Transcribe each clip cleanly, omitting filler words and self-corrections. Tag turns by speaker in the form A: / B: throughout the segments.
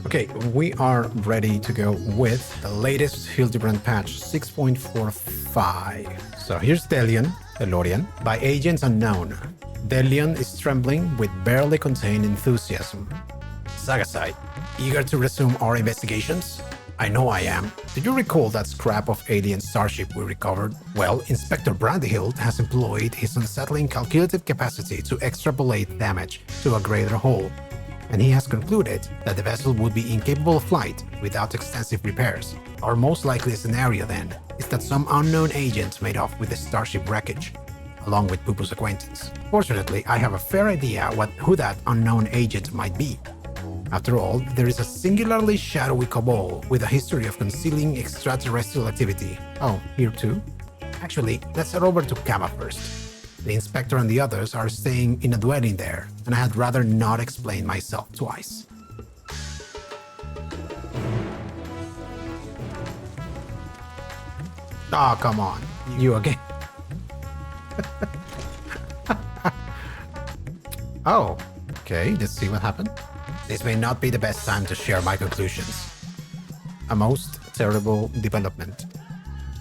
A: Okay, we are ready to go with the latest Hildibrand patch 6.45. So here's Delion, the Lorian, by Agents Unknown. Delion is trembling with barely contained enthusiasm. Sagasite, eager to resume our investigations? I know I am. Do you recall that scrap of alien starship we recovered? Well, Inspector Brandyhild has employed his unsettling calculative capacity to extrapolate damage to a greater whole, and he has concluded that the vessel would be incapable of flight without extensive repairs. Our most likely scenario, then, is that some unknown agent made off with the starship wreckage, along with PuPu's acquaintance. Fortunately, I have a fair idea who that unknown agent might be. After all, there is a singularly shadowy cabal with a history of concealing extraterrestrial activity. Oh, here too? Actually, let's head over to Kama first. The inspector and the others are staying in a dwelling there, and I had rather not explain myself twice. Oh, come on. You again. Oh, okay, let's see what happened. This may not be the best time to share my conclusions. A most terrible development.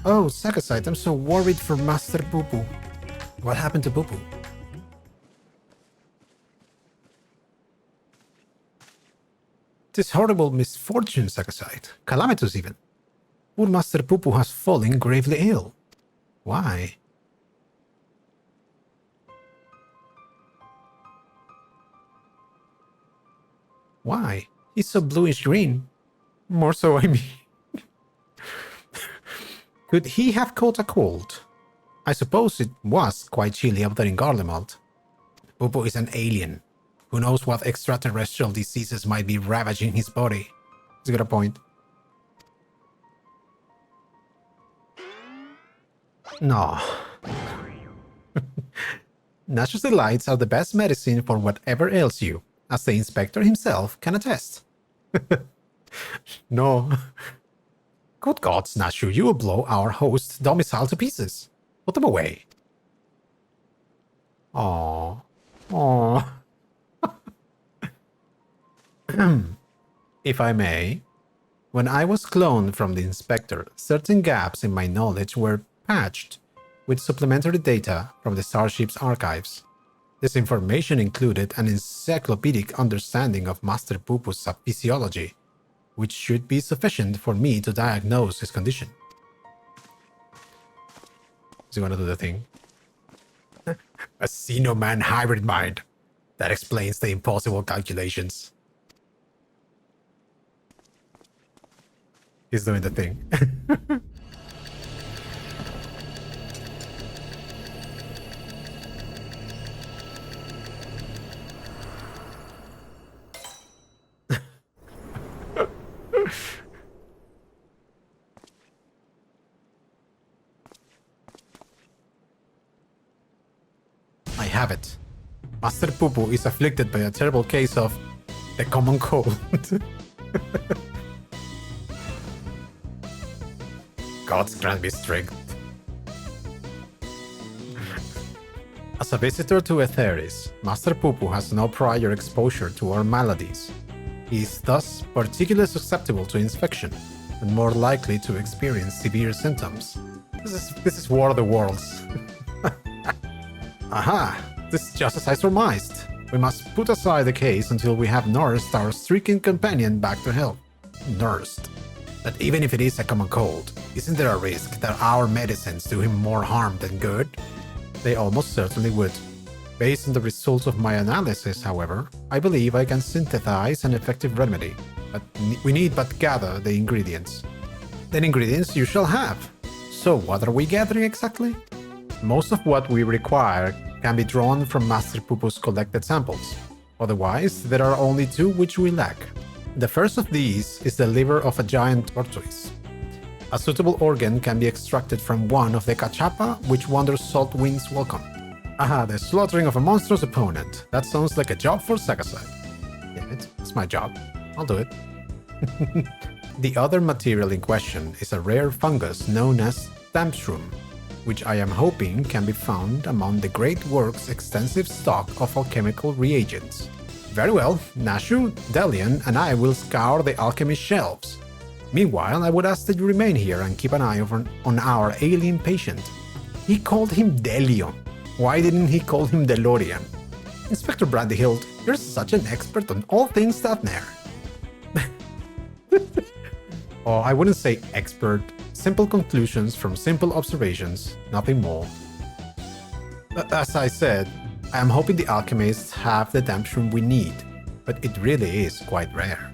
A: Oh, Sagasite, I'm so worried for Master PuPu. What happened to PuPu? This horrible misfortune, Sagasite. Calamitous even. Poor Master PuPu has fallen gravely ill. Why? Why? He's so bluish-green. More so, I mean. Could he have caught a cold? I suppose it was quite chilly up there in Garlemald. PuPu is an alien. Who knows what extraterrestrial diseases might be ravaging his body? He's got a point. No. Nature's delights are the best medicine for whatever ails you, as the inspector himself can attest. No. Good gods, Nashu, you will blow our host's domicile to pieces. Put them away. Aww. Aww. If I may, when I was cloned from the inspector, certain gaps in my knowledge were patched with supplementary data from the starship's archives. This information included an encyclopedic understanding of Master PuPu's physiology, which should be sufficient for me to diagnose his condition. Is he gonna do the thing? A Xenoman hybrid mind. That explains the impossible calculations. He's doing the thing. I have it. Master PuPu is afflicted by a terrible case of the common cold. Gods grant me strength. As a visitor to Etheris, Master PuPu has no prior exposure to our maladies. He is thus particularly susceptible to infection and more likely to experience severe symptoms. This is War of the Worlds. Aha! This is just as I surmised. We must put aside the case until we have nursed our stricken companion back to health. Nursed. But even if it is a common cold, isn't there a risk that our medicines do him more harm than good? They almost certainly would. Based on the results of my analysis, however, I believe I can synthesize an effective remedy. But we need but gather the ingredients. Then ingredients you shall have. So what are we gathering exactly? Most of what we require can be drawn from Master PuPu's collected samples. Otherwise, there are only two which we lack. The first of these is the liver of a giant tortoise. A suitable organ can be extracted from one of the cachapa which wanders salt winds welcome. Aha, the slaughtering of a monstrous opponent. That sounds like a job for Sagasite. Yeah, it's my job. I'll do it. The other material in question is a rare fungus known as Dampshroom, which I am hoping can be found among the Great Works' extensive stock of alchemical reagents. Very well, Nashu, Delian, and I will scour the alchemist shelves. Meanwhile, I would ask that you remain here and keep an eye on our alien patient. He called him Delion. Why didn't he call him DeLorean? Inspector Brandyhild, you're such an expert on all things Daphnair. Oh, I wouldn't say expert. Simple conclusions from simple observations, nothing more. As I said, I am hoping the alchemists have the damp shroom we need, but it really is quite rare.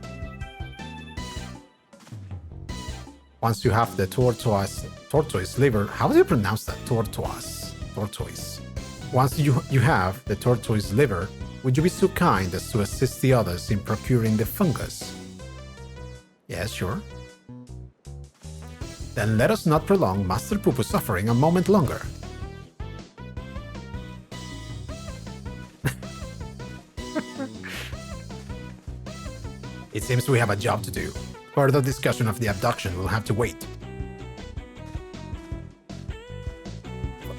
A: Once you have the tortoise liver, how do you pronounce that? Tortoise. Once you have the tortoise liver, would you be so kind as to assist the others in procuring the fungus? Yes, sure. Then let us not prolong Master PuPu's suffering a moment longer. It seems we have a job to do. Further discussion of the abduction will have to wait.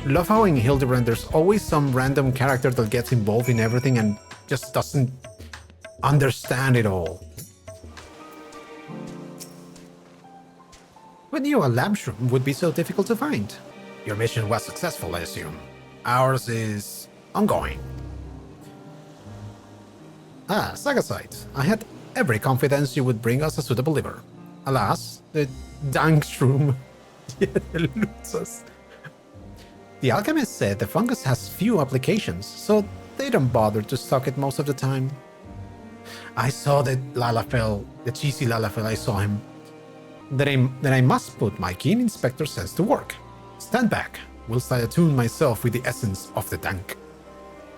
A: Love how in Hildibrand there's always some random character that gets involved in everything and just doesn't understand it all. Who knew a lamp shroom would be so difficult to find? Your mission was successful, I assume. Ours is ongoing. Ah, Sagasite. I had every confidence you would bring us a suitable liver. Alas, the dank shroom eludes us. The alchemist said the fungus has few applications, so they don't bother to stock it most of the time. I saw the cheesy Lalafell, I saw him. Then I must put my keen inspector sense to work. Stand back, whilst I attune myself with the essence of the dank.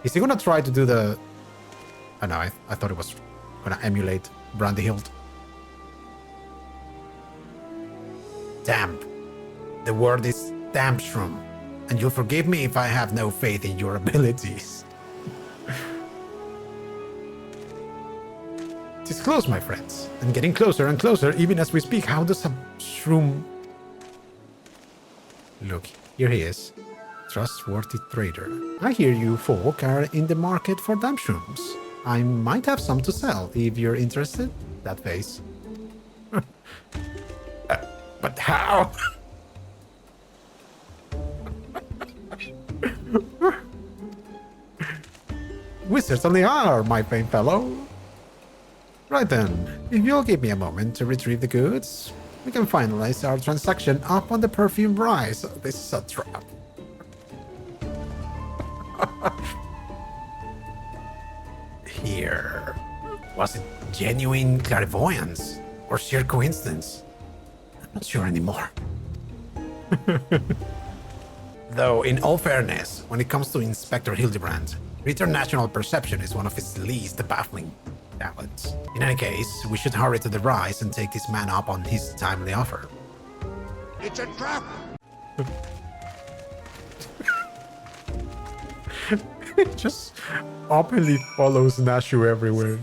A: Is he gonna try to do the... Oh no, I thought it was gonna emulate Brandyhild. Damp. The word is damp shroom. And you'll forgive me if I have no faith in your abilities. It is close, my friends, and getting closer and closer even as we speak. How does a shroom... Look, here he is. Trustworthy trader. I hear you folk are in the market for damp shrooms. I might have some to sell if you're interested. That face. But how? We certainly are, my fine fellow. Right then, if you'll give me a moment to retrieve the goods, we can finalize our transaction up on the perfume rise. This is a trap. Here. Was it genuine clairvoyance or sheer coincidence? I'm not sure anymore. Though, in all fairness, when it comes to Inspector Hildibrand, international perception is one of his least baffling talents. In any case, we should hurry to the rise and take this man up on his timely offer. It's a trap! It just openly follows Nashu everywhere.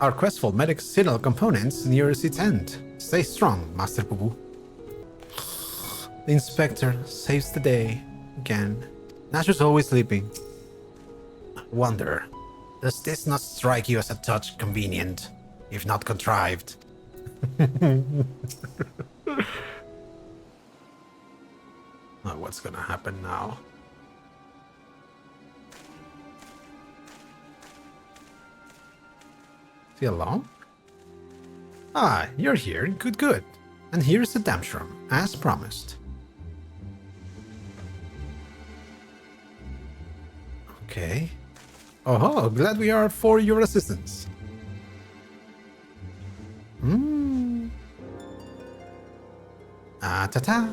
A: Our quest for medicinal components nears its end. Stay strong, Master PuPu. The inspector saves the day again. Nashu's always sleeping. Wonder, does this not strike you as a touch convenient, if not contrived? Oh, what's gonna happen now? Is he alone? Ah, you're here. Good, good. And here's the damp shroom, as promised. Okay. Oh, glad we are for your assistance. Ah, ta-ta.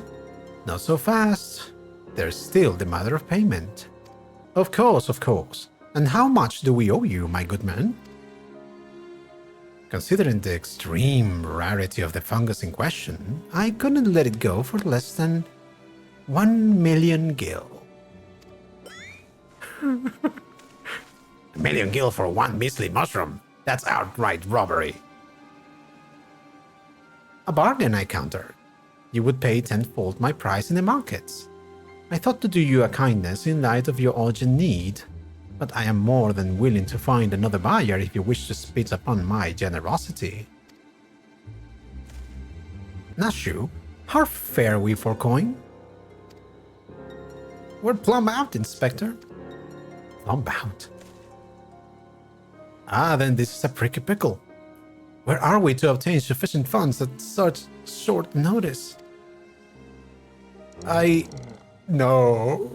A: Not so fast. There's still the matter of payment. Of course, of course. And how much do we owe you, my good man? Considering the extreme rarity of the fungus in question, I couldn't let it go for less than 1 million gil. 1 million gil for one measly mushroom? That's outright robbery. A bargain, I countered. You would pay tenfold my price in the markets. I thought to do you a kindness in light of your urgent need. but I am more than willing to find another buyer if you wish to spit upon my generosity. Nashu, how fare we for coin? We're plumb out, Inspector. Plumb out? Ah, then this is a pricky pickle. Where are we to obtain sufficient funds at such short notice? No.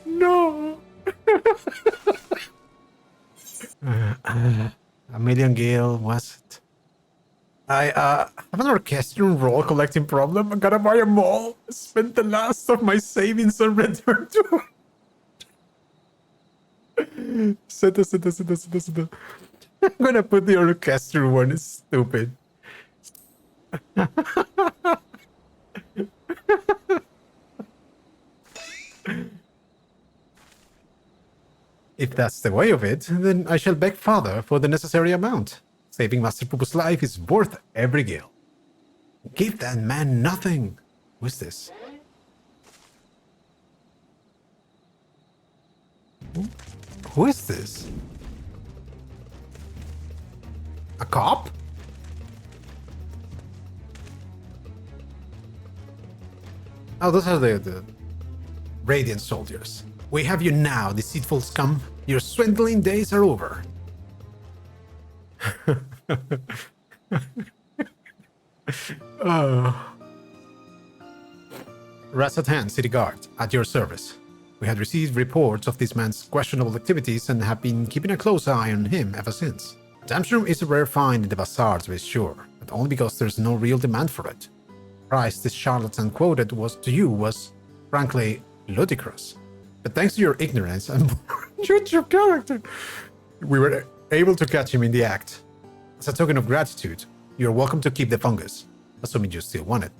A: No. A million gil, was it? I have an orchestrion roll collecting problem. I gotta buy a mall. I spent the last of my savings on return to... Seta. I'm gonna put the orchestrion one. It's stupid. If that's the way of it, then I shall beg father for the necessary amount. Saving Master PuPu's life is worth every gil. Give that man nothing. Who is this? Who is this? A cop? Oh, those are the Radiant soldiers. We have you now, deceitful scum. Your swindling days are over. Razatan, City Guard, at your service. We had received reports of this man's questionable activities and have been keeping a close eye on him ever since. Damshroom is a rare find in the bazaar, to be sure, but only because there's no real demand for it. The price this charlatan quoted was, frankly, ludicrous. But thanks to your ignorance and your character, we were able to catch him in the act. As a token of gratitude, you're welcome to keep the fungus, assuming you still want it.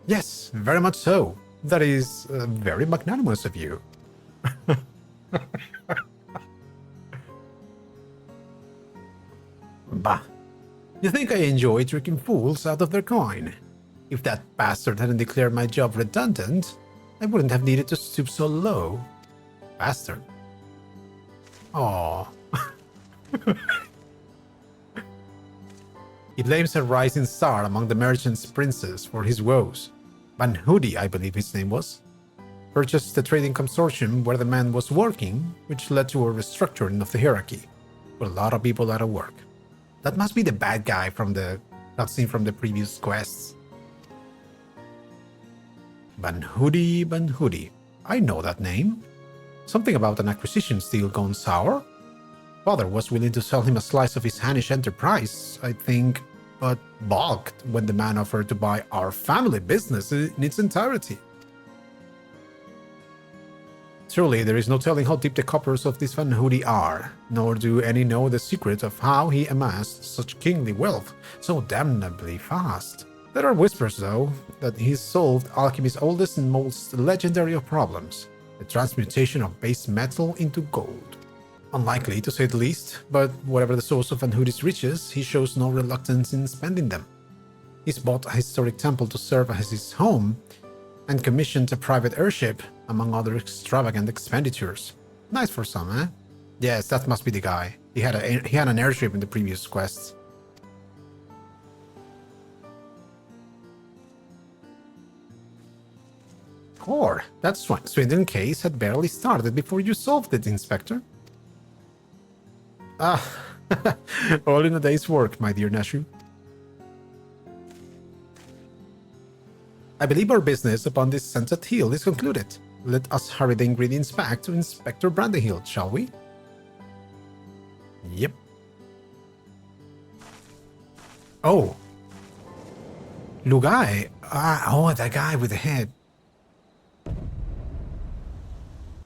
A: Yes, very much so. That is very magnanimous of you. Bah. You think I enjoy tricking fools out of their coin? If that bastard hadn't declared my job redundant, I wouldn't have needed to stoop so low. Bastard. Aww. He blames a rising star among the merchants' princes for his woes. Van Hoody, I believe his name was, purchased the trading consortium where the man was working, which led to a restructuring of the hierarchy, with a lot of people out of work. That must be the bad guy from the cutscene from the previous quests. Van Hoody. I know that name. Something about an acquisition deal gone sour? Father was willing to sell him a slice of his Hanish enterprise, I think, but balked when the man offered to buy our family business in its entirety. Truly, there is no telling how deep the coffers of this Van Hoody are, nor do any know the secret of how he amassed such kingly wealth so damnably fast. There are whispers, though, that he solved alchemy's oldest and most legendary of problems, the transmutation of base metal into gold. Unlikely, to say the least, but whatever the source of Van Hoody's riches, he shows no reluctance in spending them. He's bought a historic temple to serve as his home, and commissioned a private airship, among other extravagant expenditures. Nice for some, eh? Yes, that must be the guy. He had an airship in the previous quests. Or, that swindling case had barely started before you solved it, Inspector. Ah, all in a day's work, my dear Nashu. I believe our business upon this sunset hill is concluded. Let us hurry the ingredients back to Inspector Brandenhill, shall we? Yep. Oh. Lugai. Oh, that guy with the head.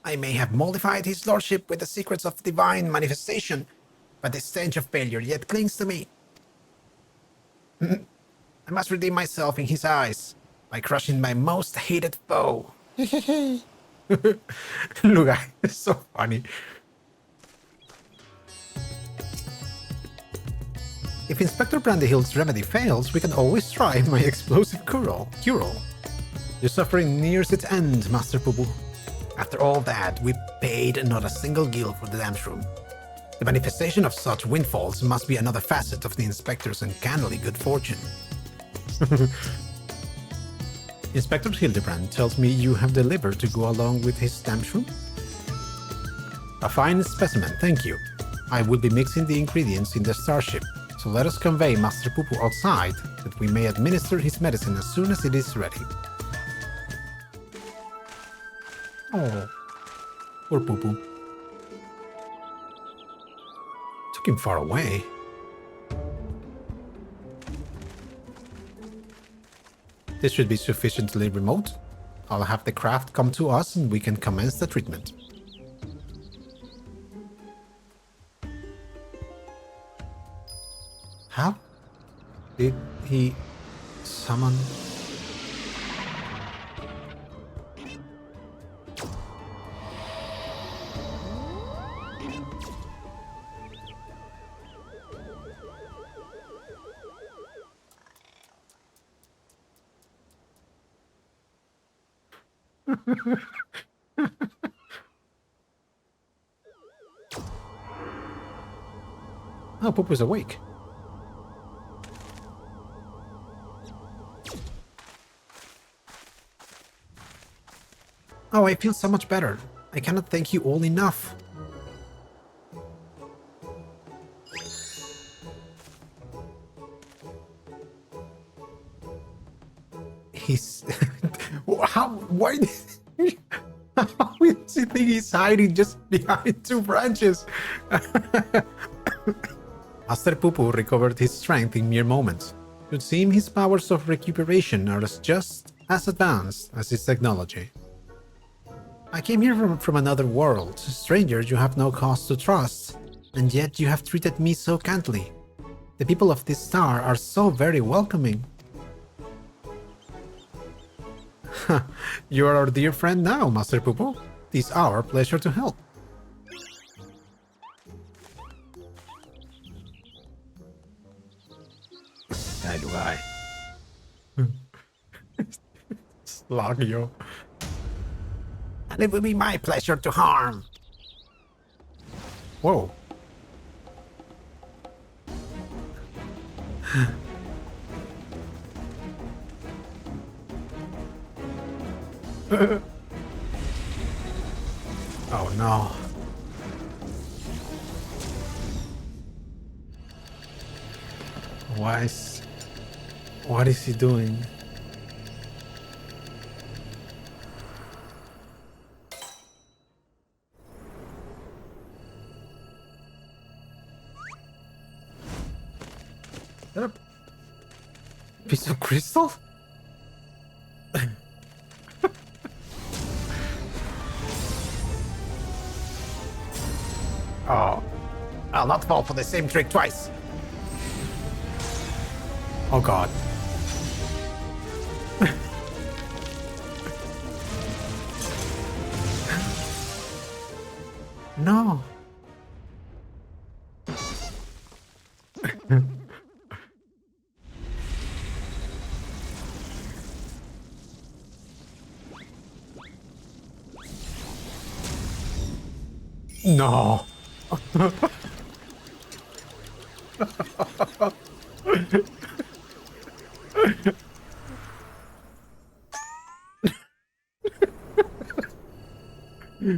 A: I may have mollified his lordship with the secrets of divine manifestation, but the stench of failure yet clings to me. I must redeem myself in his eyes by crushing my most hated foe. Lugai is so funny. If Inspector Brandehill's remedy fails, we can always try my explosive cure-all. Your suffering nears its end, Master PuPu. After all that, we paid not a single gil for the damn shroom. The manifestation of such windfalls must be another facet of the inspector's uncannily good fortune. Inspector Hildibrand tells me you have delivered to go along with his damn shroom? A fine specimen, thank you. I will be mixing the ingredients in the starship, so let us convey Master PuPu outside that we may administer his medicine as soon as it is ready. Oh, poor PuPu. Took him far away. This should be sufficiently remote. I'll have the craft come to us and we can commence the treatment. How did he summon? Oh, PuPu's awake. Oh, I feel so much better. I cannot thank you all enough. He's... How? Why? How is he think he's hiding just behind two branches? Master PuPu recovered his strength in mere moments. It would seem his powers of recuperation are just as advanced as his technology. I came here from another world. Stranger you have no cause to trust, and yet you have treated me so kindly. The people of this star are so very welcoming. You are our dear friend now, Master PuPu. It is our pleasure to help. Guy. Slagio. And it will be my pleasure to harm. Whoa. Oh no. What is he doing? Is that a piece of crystal? Oh, I'll not fall for the same trick twice. Oh god. No. No.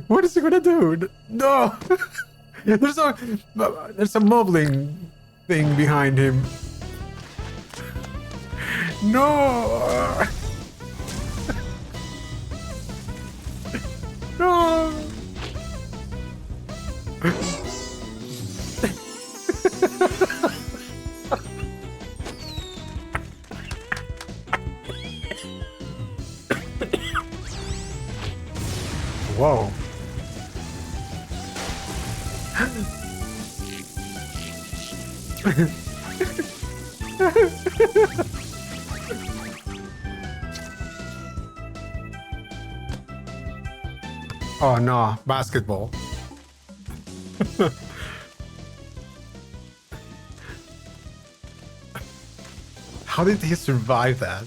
A: What is he gonna do? No. There's a mumbling thing behind him. No. No. Whoa. Oh no, basketball. How did he survive that?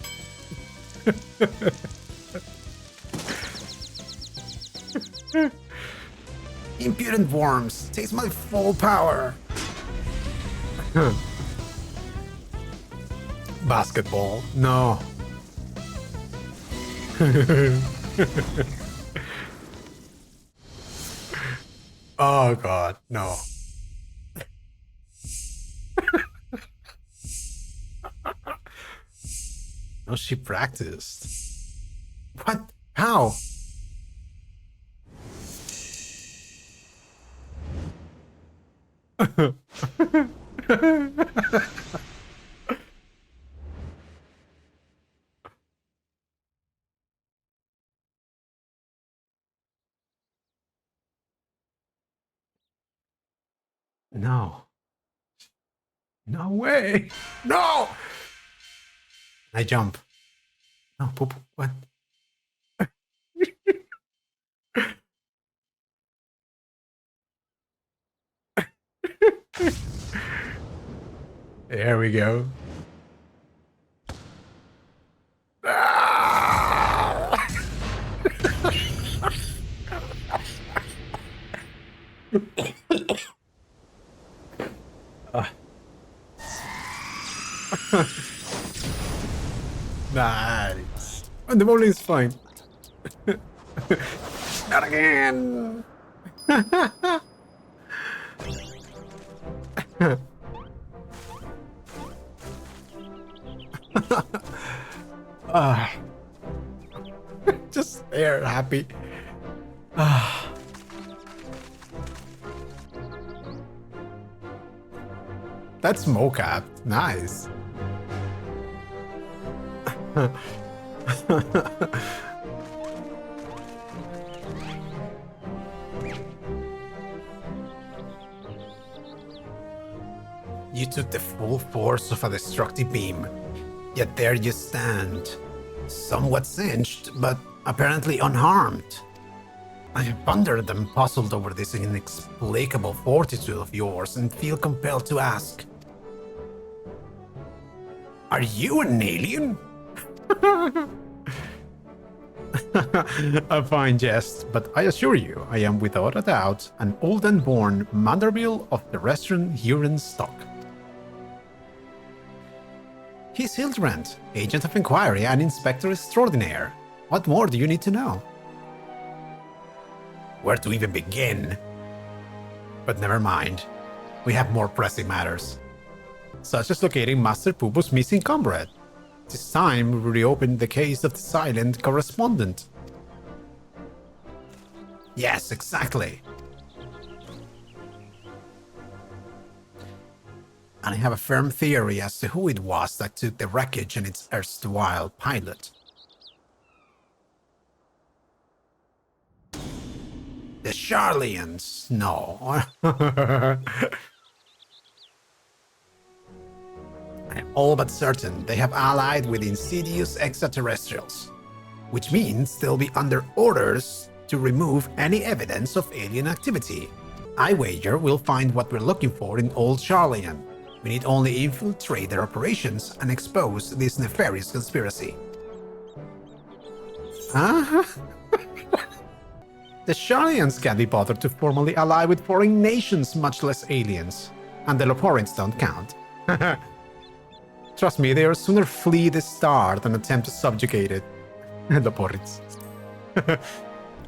A: Impudent worms, taste my full power. Basketball, no. Oh god, no. No, she practiced. What? How? No. No way. No! I jump. No, PuPu, what? There we go. Ah! Nice. And the bowling is fine. Not again. Just there, happy. That's mocap. Nice. You took the full force of a destructive beam, yet there you stand, somewhat singed, but apparently unharmed. I have pondered and puzzled over this inexplicable fortitude of yours and feel compelled to ask, are you an alien? A fine jest, but I assure you, I am without a doubt an old and born Manderville of terrestrial Huron stock. He's Hildibrand, Agent of Inquiry and Inspector Extraordinaire. What more do you need to know? Where to even begin? But never mind. We have more pressing matters, such as locating Master PuPu's missing comrade. This time, we reopened the case of the silent correspondent. Yes, exactly. And I have a firm theory as to who it was that took the wreckage and its erstwhile pilot. The Charlians, no. I am all but certain they have allied with insidious extraterrestrials, which means they'll be under orders to remove any evidence of alien activity. I wager we'll find what we're looking for in Old Charlian. We need only infiltrate their operations and expose this nefarious conspiracy. Uh-huh. The Charlians can't be bothered to formally ally with foreign nations, much less aliens. And the Loporins don't count. Trust me, they'll sooner flee the star than attempt to subjugate it. Loporins.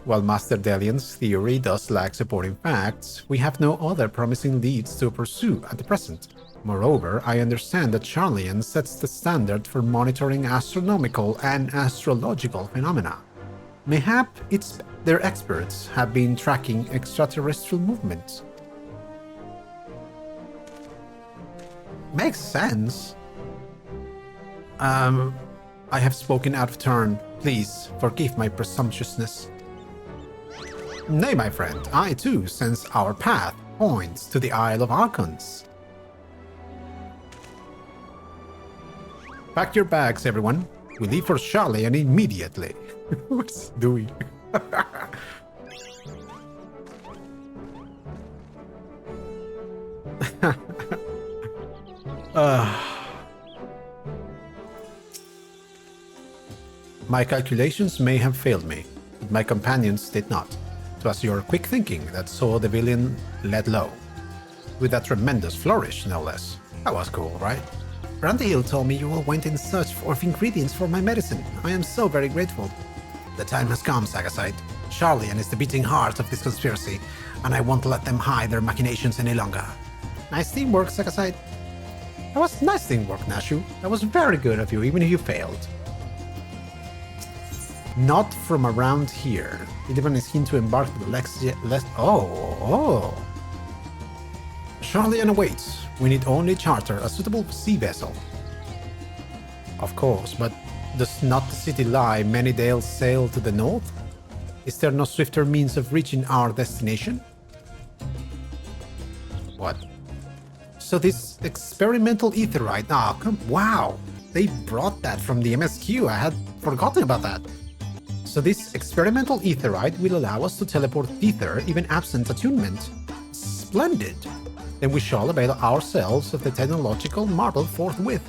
A: While Master Delian's theory does lack supporting facts, we have no other promising leads to pursue at the present. Moreover, I understand that Charlian sets the standard for monitoring astronomical and astrological phenomena. Mayhap their experts have been tracking extraterrestrial movements. Makes sense. I have spoken out of turn. Please forgive my presumptuousness. Nay, my friend, I too sense our path points to the Isle of Archons. Pack your bags, everyone. We leave for Charlian immediately. What's he doing? My calculations may have failed me, but my companions did not. was your quick thinking that saw the villain laid low. With a tremendous flourish, no less. That was cool, right? Randy Hill told me you all went in search of ingredients for my medicine. I am so very grateful. The time has come, Sagasite. Charlian is the beating heart of this conspiracy, and I won't let them hide their machinations any longer. Nice teamwork, Sagasite. That was nice teamwork, Nashu. That was very good of you, even if you failed. Not from around here. Hildibrand is keen to embark with Oh. Charlian awaits. We need only charter a suitable sea vessel. Of course, but does not the city lie many dales sail to the north? Is there no swifter means of reaching our destination? What? So this experimental aetherite, wow, they brought that from the MSQ, I had forgotten about that. So this experimental aetherite will allow us to teleport ether even absent attunement. Splendid! Then we shall avail ourselves of the technological marvel forthwith.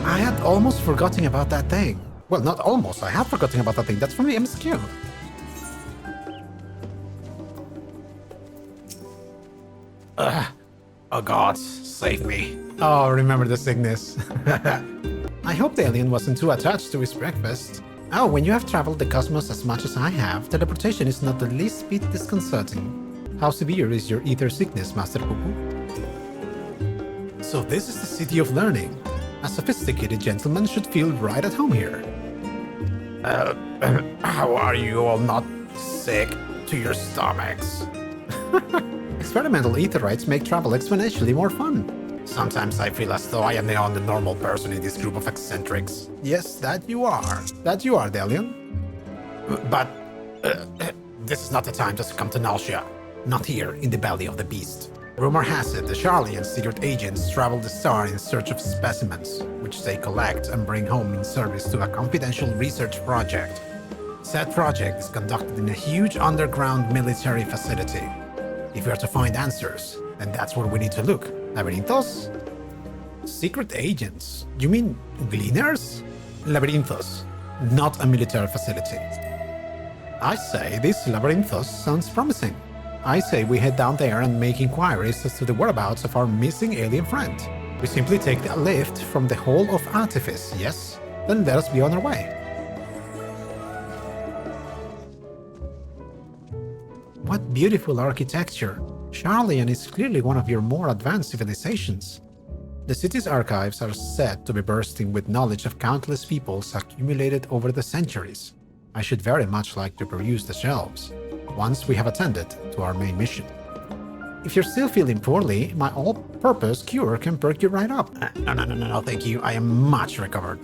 A: I had almost forgotten about that thing. Well, not almost, I have forgotten about that thing. That's from the MSQ. Oh god, save me. Oh, remember the sickness. I hope the alien wasn't too attached to his breakfast. Oh, when you have traveled the cosmos as much as I have, teleportation is not the least bit disconcerting. How severe is your ether sickness, Master PuPu? So this is the city of learning. A sophisticated gentleman should feel right at home here. How are you all not sick to your stomachs? Experimental aetherites make travel exponentially more fun. Sometimes I feel as though I am the only normal person in this group of eccentrics. Yes, that you are. That you are, Delian. But this is not the time to succumb to nausea. Not here, in the belly of the beast. Rumor has it the Charlian secret agents travel the star in search of specimens, which they collect and bring home in service to a confidential research project. Said project is conducted in a huge underground military facility. If we are to find answers, then that's where we need to look. Labyrinthos? Secret agents? You mean gleaners? Labyrinthos, not a military facility. I say this Labyrinthos sounds promising. I say we head down there and make inquiries as to the whereabouts of our missing alien friend. We simply take the lift from the Hall of Artifice, yes? Then let us be on our way. What beautiful architecture! Charlian is clearly one of your more advanced civilizations. The city's archives are said to be bursting with knowledge of countless peoples accumulated over the centuries. I should very much like to peruse the shelves, once we have attended to our main mission. If you're still feeling poorly, my all-purpose cure can perk you right up. No, thank you. I am much recovered.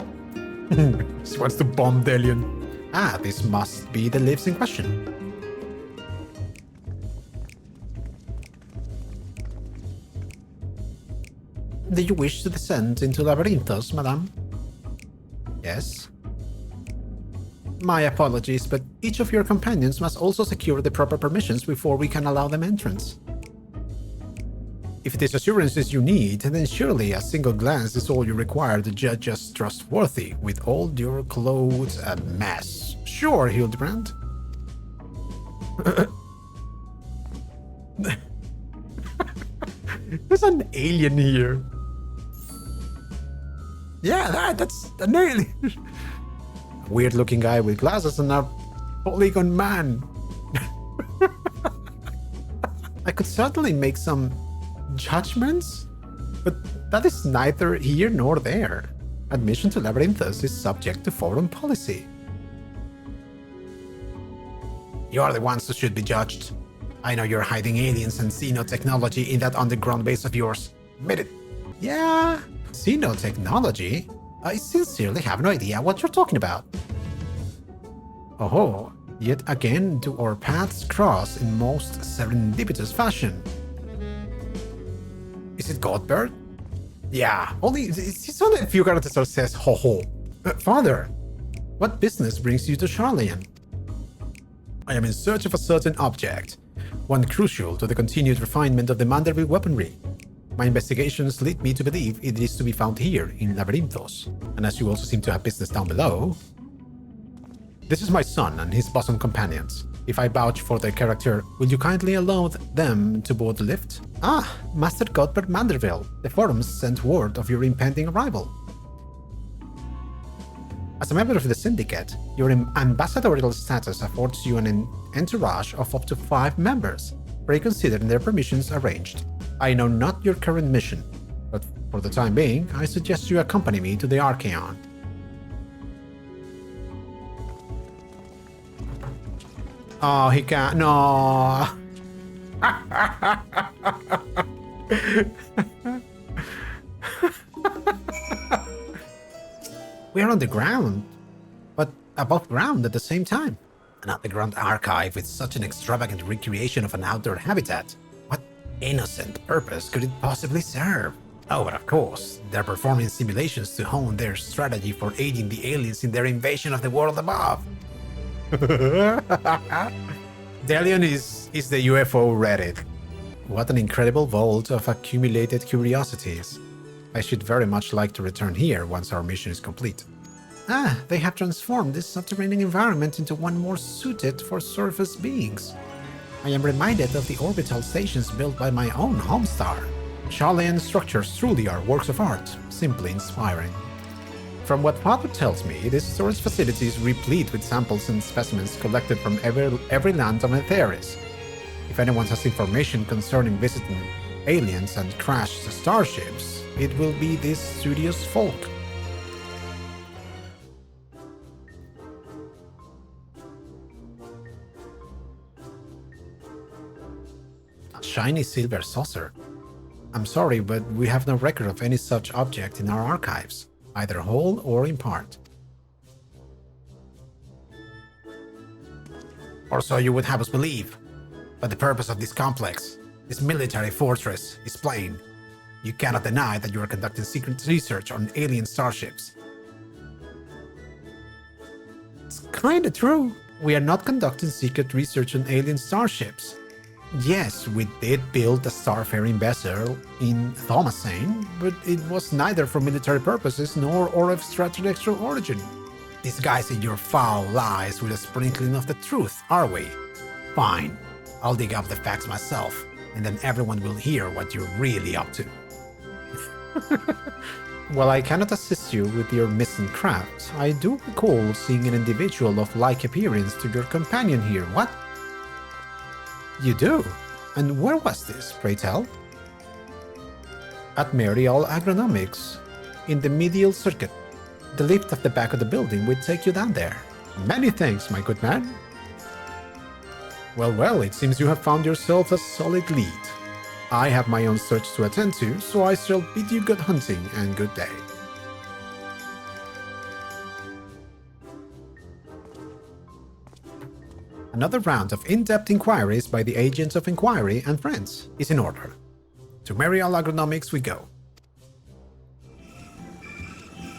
A: She wants to bomb Delian. This must be the lives in question. Do you wish to descend into Labyrinthos, madame? Yes. My apologies, but each of your companions must also secure the proper permissions before we can allow them entrance. If it is assurances you need, then surely a single glance is all you require to judge us trustworthy, with all your clothes a mess. Sure, Hildibrand. There's an alien here. Yeah, that's an alien. Weird-looking guy with glasses and a polygon man. I could certainly make some judgments, but that is neither here nor there. Admission to Labyrinthos is subject to foreign policy. You are the ones who should be judged. I know you're hiding aliens and xenotechnology in that underground base of yours. Admit it. Yeah, xenotechnology? I sincerely have no idea what you're talking about. Oh, yet again do our paths cross in most serendipitous fashion. Is it Godbird? Yeah, it's only a few characters that says ho. Father, what business brings you to Charlian? I am in search of a certain object, one crucial to the continued refinement of the Manderville weaponry. My investigations lead me to believe it is to be found here in Labyrinthos, and as you also seem to have business down below... This is my son and his bosom companions. If I vouch for their character, will you kindly allow them to board the lift? Ah, Master Cuthbert Manderville. The forums sent word of your impending arrival. As a member of the Syndicate, your ambassadorial status affords you an entourage of up to 5 members, reconsidering their permissions arranged. I know not your current mission, but for the time being, I suggest you accompany me to the Archaeon. Oh, he can't. No. We are on the ground, but above ground at the same time. An underground archive with such an extravagant recreation of an outdoor habitat. What innocent purpose could it possibly serve? Oh, but of course, they're performing simulations to hone their strategy for aiding the aliens in their invasion of the world above. Delion is the UFO Reddit. What an incredible vault of accumulated curiosities. I should very much like to return here once our mission is complete. Ah, they have transformed this subterranean environment into one more suited for surface beings. I am reminded of the orbital stations built by my own home star. Charlean structures truly are works of art, simply inspiring. From what Father tells me, this storage facility is replete with samples and specimens collected from every land on Etheris. If anyone has information concerning visiting aliens and crashed starships, it will be this studious folk. A shiny silver saucer. I'm sorry, but we have no record of any such object in our archives, either whole or in part. Or so you would have us believe. But the purpose of this complex, this military fortress, is plain. You cannot deny that you are conducting secret research on alien starships. It's kinda true. We are not conducting secret research on alien starships. Yes, we did build a starfaring vessel in Thomasane, but it was neither for military purposes nor of extraterrestrial origin. Disguising your foul lies with a sprinkling of the truth, are we? Fine, I'll dig up the facts myself, and then everyone will hear what you're really up to. While I cannot assist you with your missing craft, I do recall seeing an individual of like appearance to your companion here, what? You do? And where was this, pray tell? At Marial Agronomics, in the medial circuit. The lift at the back of the building will take you down there. Many thanks, my good man. Well, well, it seems you have found yourself a solid lead. I have my own search to attend to, so I shall bid you good hunting and good day. Another round of in-depth inquiries by the agents of inquiry and friends is in order. To Marial Agronomics we go.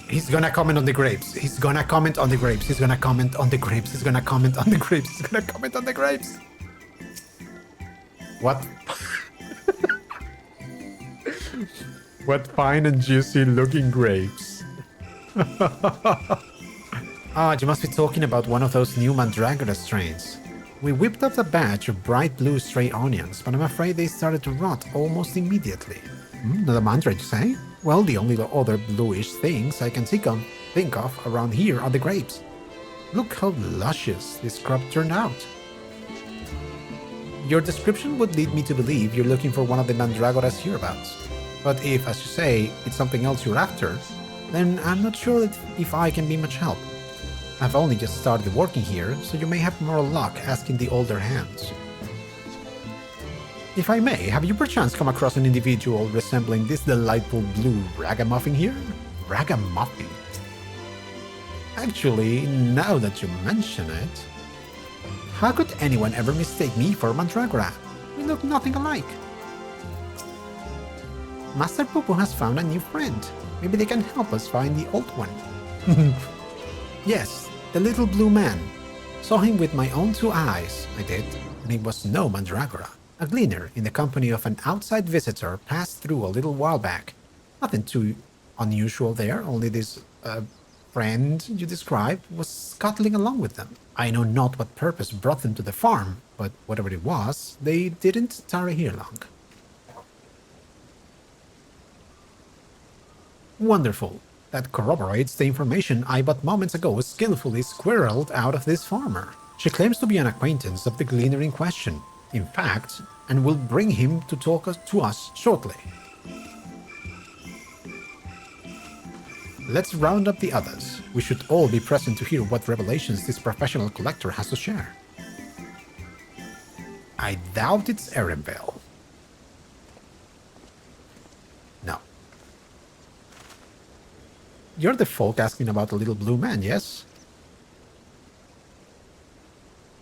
A: He's gonna comment on the grapes. He's gonna comment on the grapes. He's gonna comment on the grapes. He's gonna comment on the grapes. He's gonna comment on the grapes. What? What fine and juicy looking grapes. Ah, you must be talking about one of those new Mandragora strains. We whipped up a batch of bright blue stray onions, but I'm afraid they started to rot almost immediately. Not a mandrake, you say? Well, the only other bluish things I can think of around here are the grapes. Look how luscious this crop turned out. Your description would lead me to believe you're looking for one of the Mandragoras hereabouts. But if, as you say, it's something else you're after, then I'm not sure if I can be much help. I've only just started working here, so you may have more luck asking the older hands. If I may, have you perchance come across an individual resembling this delightful blue ragamuffin here? Ragamuffin? Actually, now that you mention it, how could anyone ever mistake me for Mandragora? We look nothing alike. Master PuPu has found a new friend. Maybe they can help us find the old one. Yes, the little blue man. Saw him with my own 2 eyes, I did, and it was no Mandragora. A gleaner in the company of an outside visitor passed through a little while back. Nothing too unusual there, only this friend you described was scuttling along with them. I know not what purpose brought them to the farm, but whatever it was, they didn't tarry here long. Wonderful. That corroborates the information I but moments ago skillfully squirreled out of this farmer. She claims to be an acquaintance of the gleaner in question, in fact, and will bring him to talk to us shortly. Let's round up the others. We should all be present to hear what revelations this professional collector has to share. I doubt it's Erenvale. No. You're the folk asking about the little blue man, yes?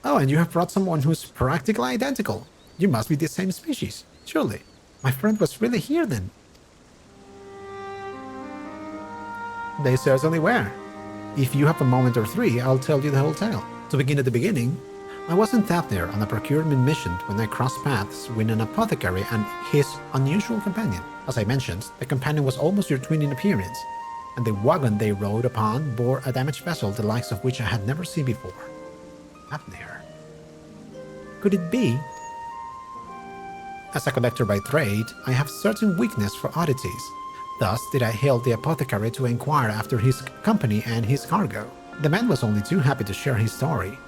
A: Oh, and you have brought someone who's practically identical. You must be the same species, surely. My friend was really here then. They certainly were. If you have a moment or three, I'll tell you the whole tale. To begin at the beginning, I wasn't out there on a procurement mission when I crossed paths with an apothecary and his unusual companion. As I mentioned, the companion was almost your twin in appearance, and the wagon they rode upon bore a damaged vessel the likes of which I had never seen before. Apnea. Could it be? As a collector by trade, I have certain weakness for oddities. Thus did I hail the apothecary to inquire after his company and his cargo. The man was only too happy to share his story.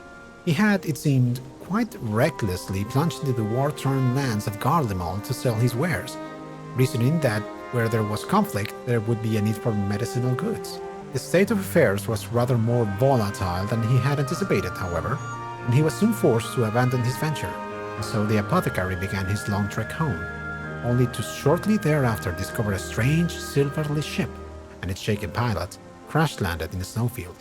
A: He had, it seemed, quite recklessly plunged into the war-torn lands of Garlemald to sell his wares, reasoning that where there was conflict, there would be a need for medicinal goods. The state of affairs was rather more volatile than he had anticipated, however, and he was soon forced to abandon his venture, and so the apothecary began his long trek home, only to shortly thereafter discover a strange silverly ship, and its shaken pilot crash-landed in a snowfield.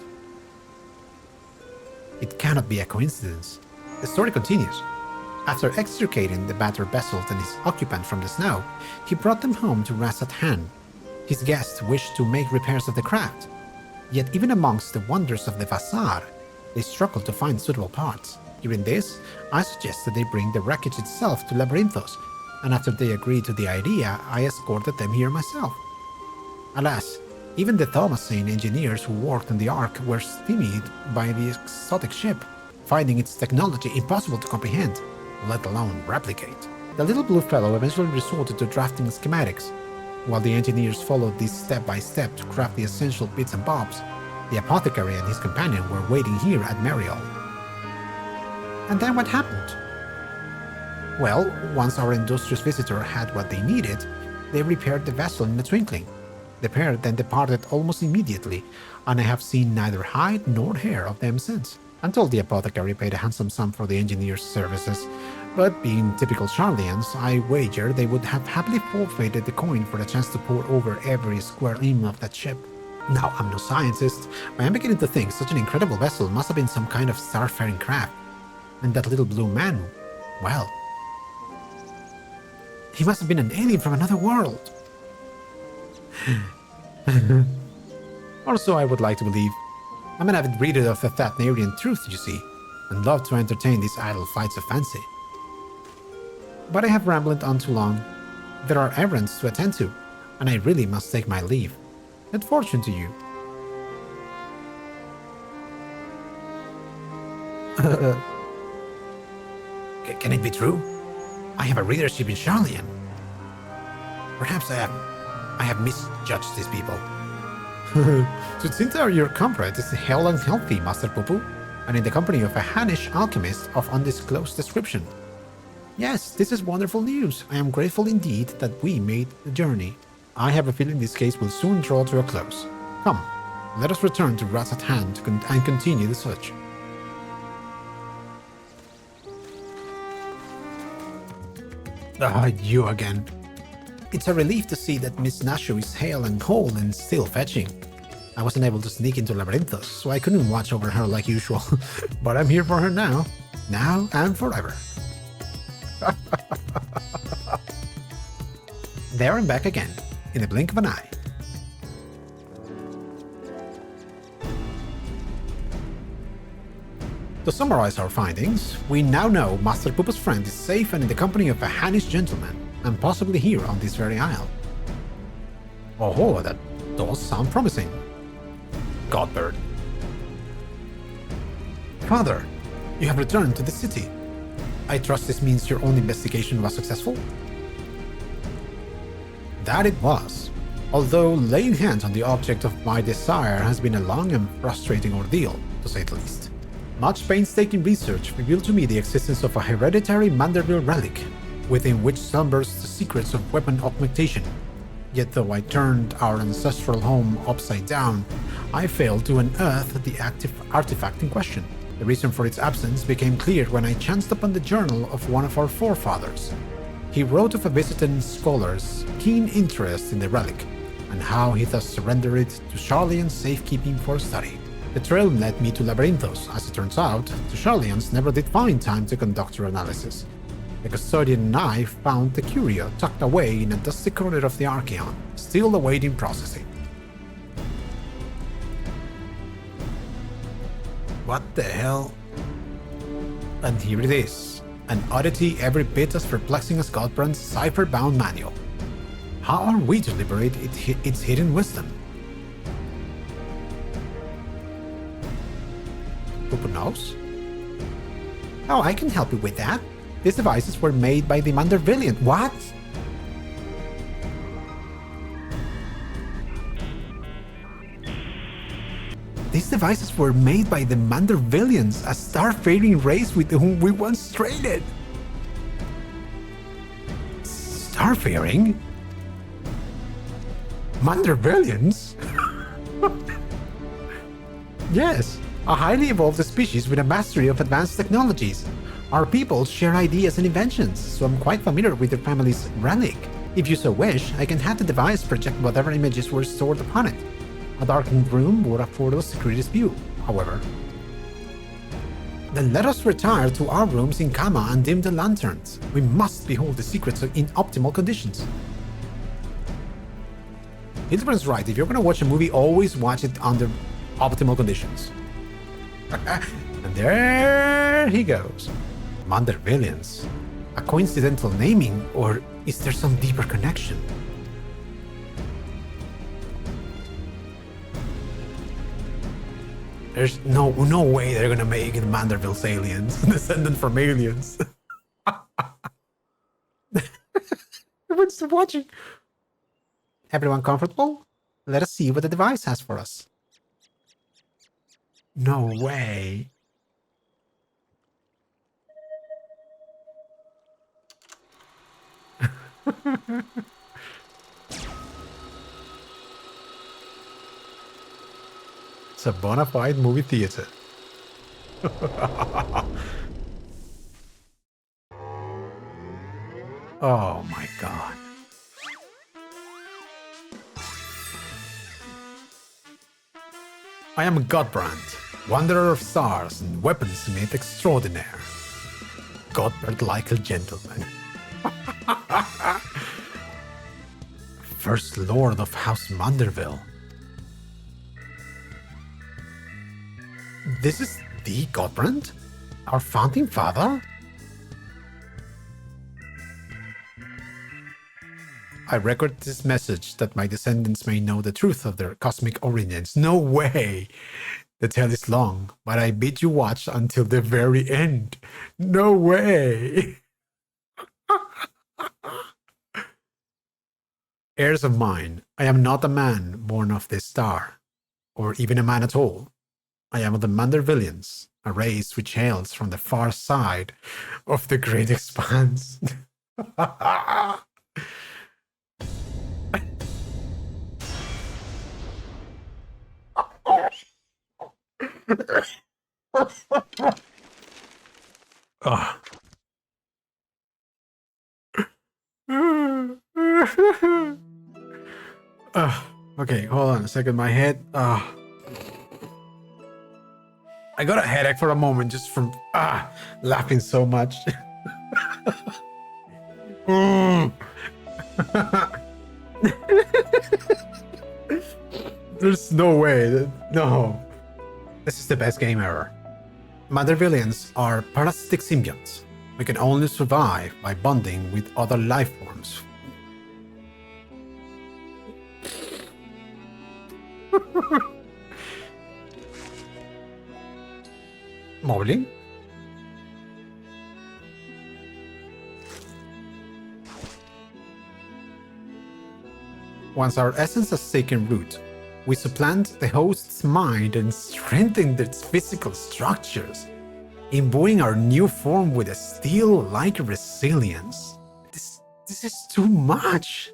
A: It cannot be a coincidence. The story continues. After extricating the battered vessel and his occupant from the snow, he brought them home to Rasathan. His guests wished to make repairs of the craft, yet even amongst the wonders of the Vasar, they struggled to find suitable parts. During this, I suggested they bring the wreckage itself to Labyrinthos, and after they agreed to the idea, I escorted them here myself. Alas, even the Thomasine engineers who worked on the Ark were stymied by the exotic ship, finding its technology impossible to comprehend, let alone replicate. The little blue fellow eventually resorted to drafting schematics. While the engineers followed this step by step to craft the essential bits and bobs, the apothecary and his companion were waiting here at Mariol. And then what happened? Well, once our industrious visitor had what they needed, they repaired the vessel in a twinkling. The pair then departed almost immediately, and I have seen neither hide nor hair of them since, until the apothecary paid a handsome sum for the engineer's services. But being typical Charlians, I wager they would have happily forfeited the coin for the chance to pore over every square inch of that ship. Now, I'm no scientist, but I'm beginning to think such an incredible vessel must have been some kind of starfaring craft. And that little blue man, well, he must have been an alien from another world. Or so I would like to believe. I'm an avid reader of the Thatnerian truth, you see, and love to entertain these idle flights of fancy. But I have rambled on too long. There are errands to attend to, and I really must take my leave. Good fortune to you. Can it be true? I have a readership in Charlian. Perhaps I have misjudged these people. Sucinta, your comrade, is hale and healthy, Master PuPu, and in the company of a Hannish alchemist of undisclosed description. Yes, this is wonderful news. I am grateful indeed that we made the journey. I have a feeling this case will soon draw to a close. Come, let us return to Rasathan and continue the search. You again. It's a relief to see that Miss Nashu is hale and whole and still fetching. I wasn't able to sneak into Labyrinthos, so I couldn't watch over her like usual. But I'm here for her now and forever. There and back again, in the blink of an eye. To summarize our findings, we now know Master PuPu's friend is safe and in the company of a Hannish gentleman, and possibly here on this very isle. Oh, that does sound promising. Godbird. Father, you have returned to the city. I trust this means your own investigation was successful? That it was, although laying hands on the object of my desire has been a long and frustrating ordeal, to say the least. Much painstaking research revealed to me the existence of a hereditary Manderville relic, within which slumbers the secrets of weapon augmentation. Yet though I turned our ancestral home upside down, I failed to unearth the active artifact in question. The reason for its absence became clear when I chanced upon the journal of one of our forefathers. He wrote of a visiting scholar's keen interest in the relic, and how he thus surrendered it to Charlian's safekeeping for study. The trail led me to Labyrinthos. As it turns out, the Charlians never did find time to conduct your analysis. The custodian and I found the curio tucked away in a dusty corner of the Archeon, still awaiting processing. What the hell? And here it is, an oddity every bit as perplexing as Godbrand's cipher-bound manual. How are we to liberate its hidden wisdom? PuPu knows? Oh, I can help you with that. These devices were made by the Mandervilles. What? These devices were made by the Mandervilles, a starfaring race with whom we once traded. Starfaring? Mandervilles? Yes, a highly evolved species with a mastery of advanced technologies. Our people share ideas and inventions, so I'm quite familiar with your family's relic. If you so wish, I can have the device project whatever images were stored upon it. A darkened room would afford us the greatest view, however. Then let us retire to our rooms in Kama and dim the lanterns. We must behold the secrets in optimal conditions. Hildibrand's right, if you're gonna watch a movie, always watch it under optimal conditions. And there he goes. Mandervilles. A coincidental naming, or is there some deeper connection? There's no way they're gonna make it Mandervilles aliens, descendant from aliens. Everyone's still watching. Everyone comfortable? Let us see what the device has for us. No way. It's a bona fide movie theater. Oh my god. I am Godbrand, wanderer of stars and weaponsmith extraordinaire. Godbrand like a gentleman. First Lord of House Manderville. This is the Godbrand? Our founding father? I record this message that my descendants may know the truth of their cosmic origins. No way! The tale is long, but I bid you watch until the very end. No way! Heirs of mine, I am not a man born of this star, or even a man at all. I am of the Mandervilles, a race which hails from the far side of the great expanse. Okay, hold on a second. My head. I got a headache for a moment just from laughing so much. There's no way. No. This is the best game ever. Mandervilles are parasitic symbionts. We can only survive by bonding with other life forms. Modeling? Once our essence has taken root, we supplant the host's mind and strengthen its physical structures, imbuing our new form with a steel-like resilience. This is too much.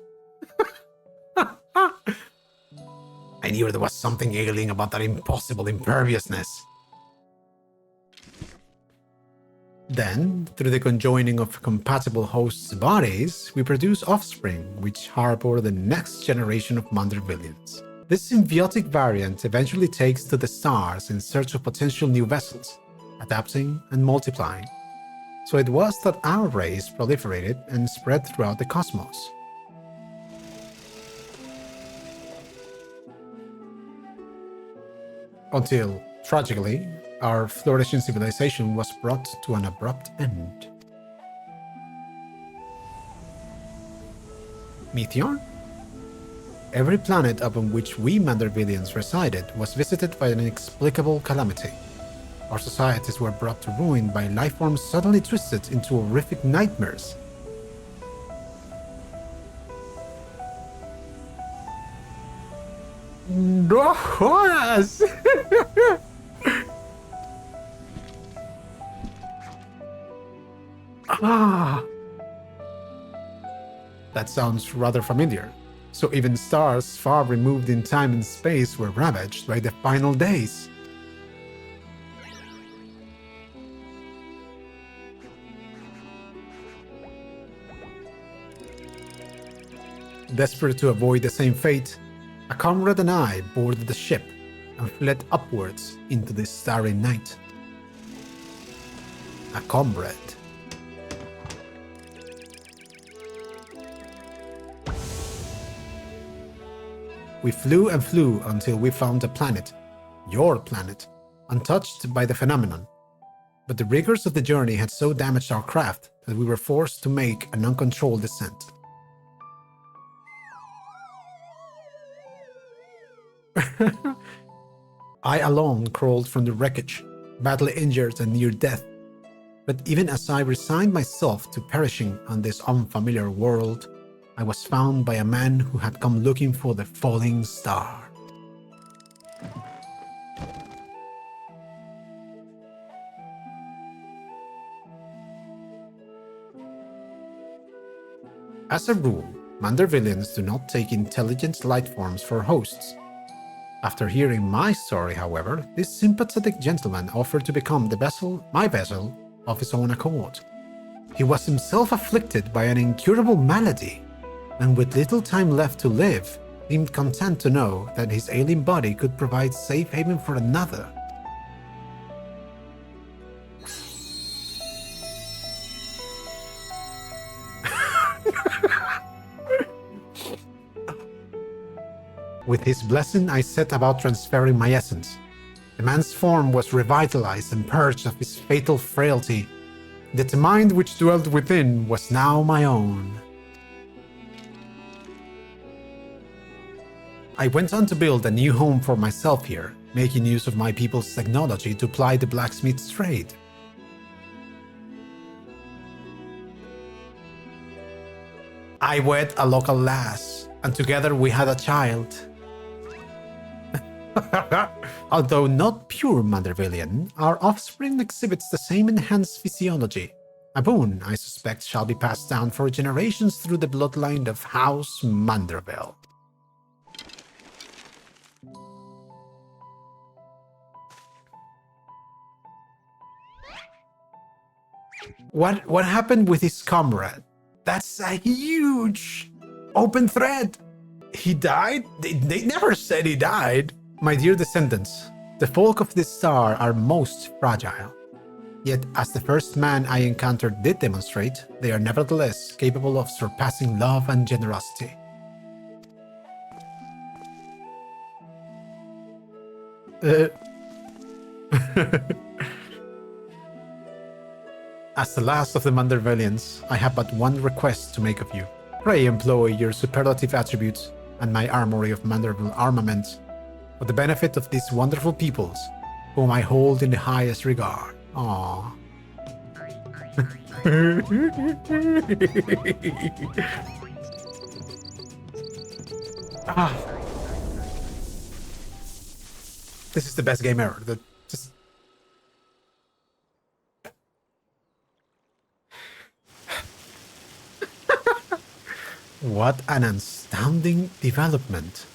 A: I knew there was something alien about that impossible imperviousness. Then, through the conjoining of compatible hosts' bodies, we produce offspring which harbor the next generation of Mandervilles. This symbiotic variant eventually takes to the stars in search of potential new vessels, adapting and multiplying. So it was that our race proliferated and spread throughout the cosmos. Until, tragically, our flourishing civilization was brought to an abrupt end. Meteor? Every planet upon which we Mandervillians resided was visited by an inexplicable calamity. Our societies were brought to ruin by lifeforms suddenly twisted into horrific nightmares. No jodas! Ah! That sounds rather familiar. So even stars far removed in time and space were ravaged by the final days. Desperate to avoid the same fate, a comrade and I boarded the ship and fled upwards into the starry night. A comrade. We flew and flew until we found a planet, your planet, untouched by the phenomenon. But the rigors of the journey had so damaged our craft that we were forced to make an uncontrolled descent. I alone crawled from the wreckage, badly injured and near death. But even as I resigned myself to perishing on this unfamiliar world, I was found by a man who had come looking for the falling star. As a rule, Mandervillians do not take intelligent light forms for hosts. After hearing my story, however, this sympathetic gentleman offered to become my vessel, of his own accord. He was himself afflicted by an incurable malady, and with little time left to live, seemed content to know that his ailing body could provide safe haven for another. With his blessing, I set about transferring my essence. The man's form was revitalized and purged of his fatal frailty, yet the mind which dwelt within was now my own. I went on to build a new home for myself here, making use of my people's technology to ply the blacksmith's trade. I wed a local lass, and together we had a child. Although not pure Mandervillian, our offspring exhibits the same enhanced physiology. A boon, I suspect, shall be passed down for generations through the bloodline of House Manderville. What happened with his comrade? That's a huge open thread. He died? They never said he died. My dear descendants, the folk of this star are most fragile. Yet, as the first man I encountered did demonstrate, they are nevertheless capable of surpassing love and generosity. As the last of the Mandervillians, I have but one request to make of you. Pray employ your superlative attributes and my armory of Manderville armament for the benefit of these wonderful peoples, whom I hold in the highest regard. Aw. Ah. This is the best game ever. Just... What an astounding development.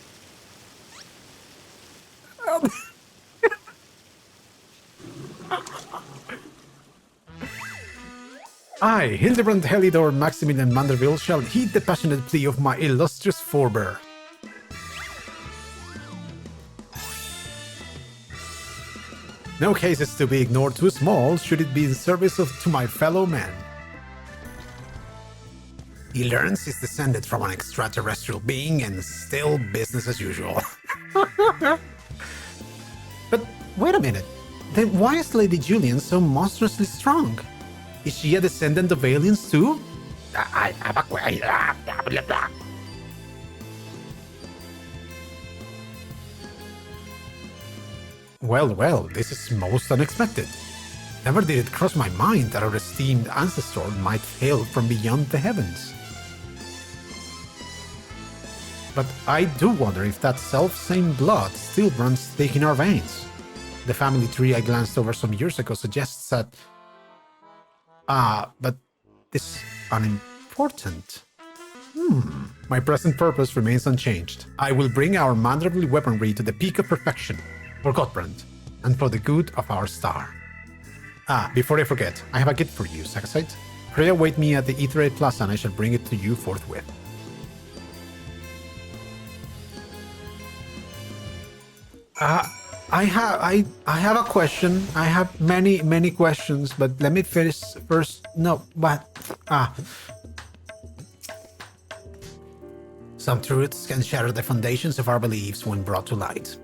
A: I, Hildibrand Helidor Maximilian Mandervilles, shall heed the passionate plea of my illustrious forebear. No case is to be ignored too small, should it be in service to my fellow men. He learns he's descended from an extraterrestrial being and still business as usual. But wait a minute, then why is Lady Julian so monstrously strong? Is she a descendant of aliens too? I have a question. Well, this is most unexpected. Never did it cross my mind that our esteemed ancestor might hail from beyond the heavens. But I do wonder if that self-same blood still runs thick in our veins. The family tree I glanced over some years ago suggests that... but this unimportant. My present purpose remains unchanged. I will bring our Manderville weaponry to the peak of perfection, for Godbrand, and for the good of our star. Before I forget, I have a gift for you, Sagasite. Pray await me at the Etherade Plaza and I shall bring it to you forthwith. I have a question. I have many questions, but let me finish first. No, but some truths can shatter the foundations of our beliefs when brought to light.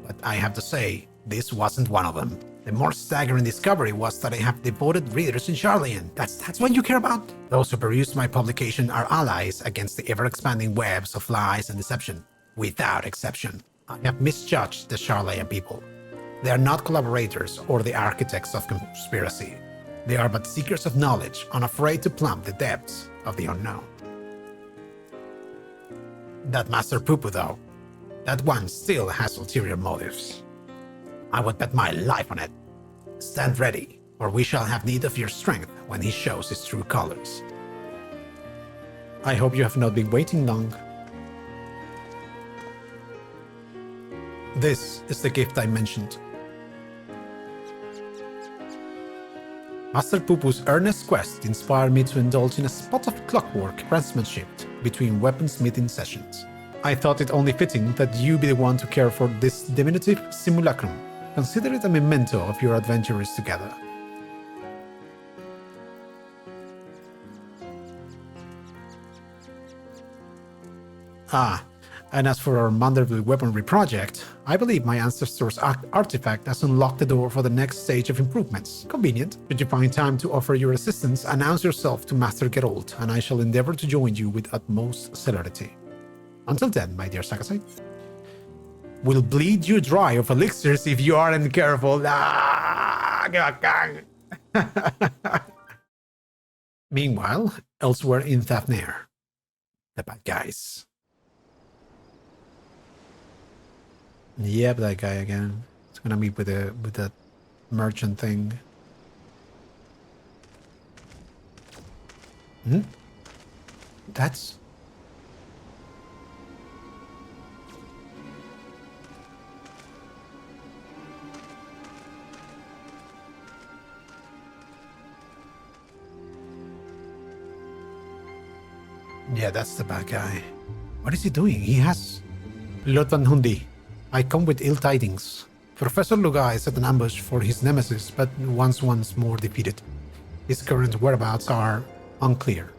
A: But I have to say, this wasn't one of them. The more staggering discovery was that I have devoted readers in Charlian. That's what you care about? Those who peruse my publication are allies against the ever-expanding webs of lies and deception, without exception. I have misjudged the Charlian people. They are not collaborators or the architects of conspiracy. They are but seekers of knowledge, unafraid to plumb the depths of the unknown. That Master PuPu, though, that one still has ulterior motives. I would bet my life on it. Stand ready, or we shall have need of your strength when he shows his true colors. I hope you have not been waiting long. This is the gift I mentioned. Master PuPu's earnest quest inspired me to indulge in a spot of clockwork craftsmanship between weaponsmithing sessions. I thought it only fitting that you be the one to care for this diminutive simulacrum. Consider it a memento of your adventures together. And as for our Manderville weaponry project, I believe my ancestor's artifact has unlocked the door for the next stage of improvements. Convenient. Should you find time to offer your assistance, announce yourself to Master Geralt, and I shall endeavor to join you with utmost celerity. Until then, my dear Sagasite, we'll bleed you dry of elixirs if you aren't careful. Meanwhile, elsewhere in Thafnir, the bad guys. Yep, that guy again. It's gonna meet with that merchant thing. That's... Yeah, that's the bad guy. What is he doing? He has... Lord Van Hundi, I come with ill tidings. Professor Lugai set an ambush for his nemesis, but once more defeated. His current whereabouts are unclear.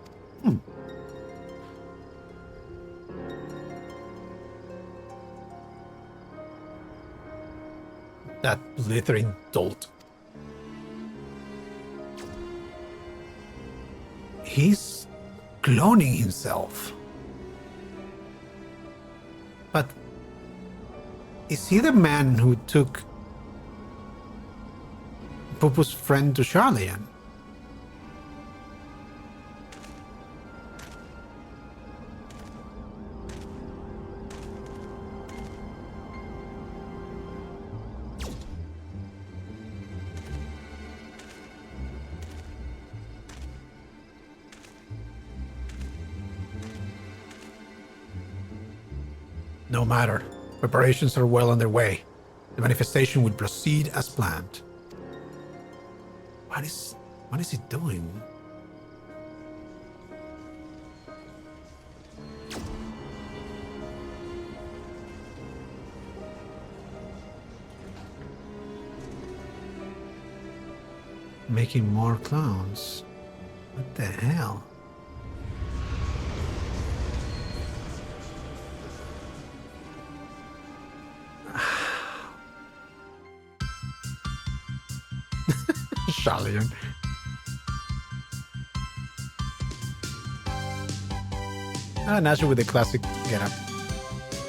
A: That blithering dolt. He's cloning himself. But is he the man who took PuPu's friend to Charlian. No matter. Preparations are well underway. The manifestation will proceed as planned. What is he doing? Making more clones. What the hell? Charlian. Nasha with the classic getup.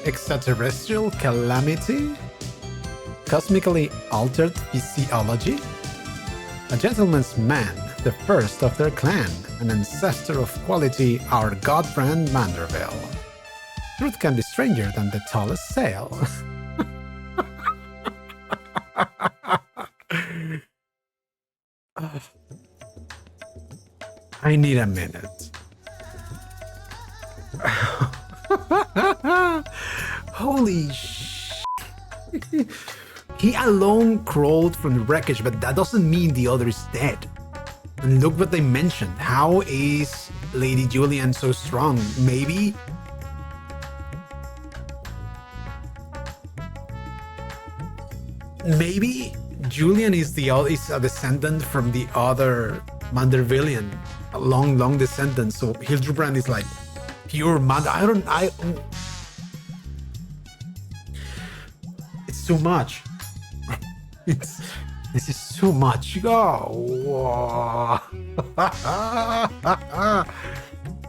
A: Extraterrestrial calamity? Cosmically altered physiology? A gentleman's man, the first of their clan, an ancestor of quality, our godbrand Manderville. Truth can be stranger than the tallest sail. I need a minute. Holy sh! He alone crawled from the wreckage, but that doesn't mean the other is dead. And look what they mentioned. How is Lady Julian so strong? Maybe? Maybe Julian is a descendant from the other Mandervillian, a long descendant. So Hildibrand is like pure it's too much. This is too much. Oh,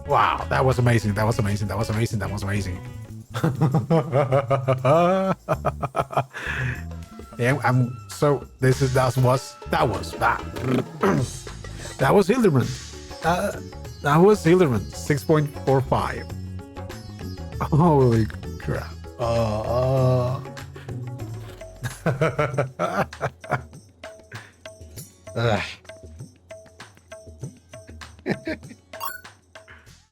A: wow, that was amazing. That was amazing. That was amazing. That was amazing. Yeah, so that was Hildibrand. That was Hildibrand 6.45. Holy crap. Ugh.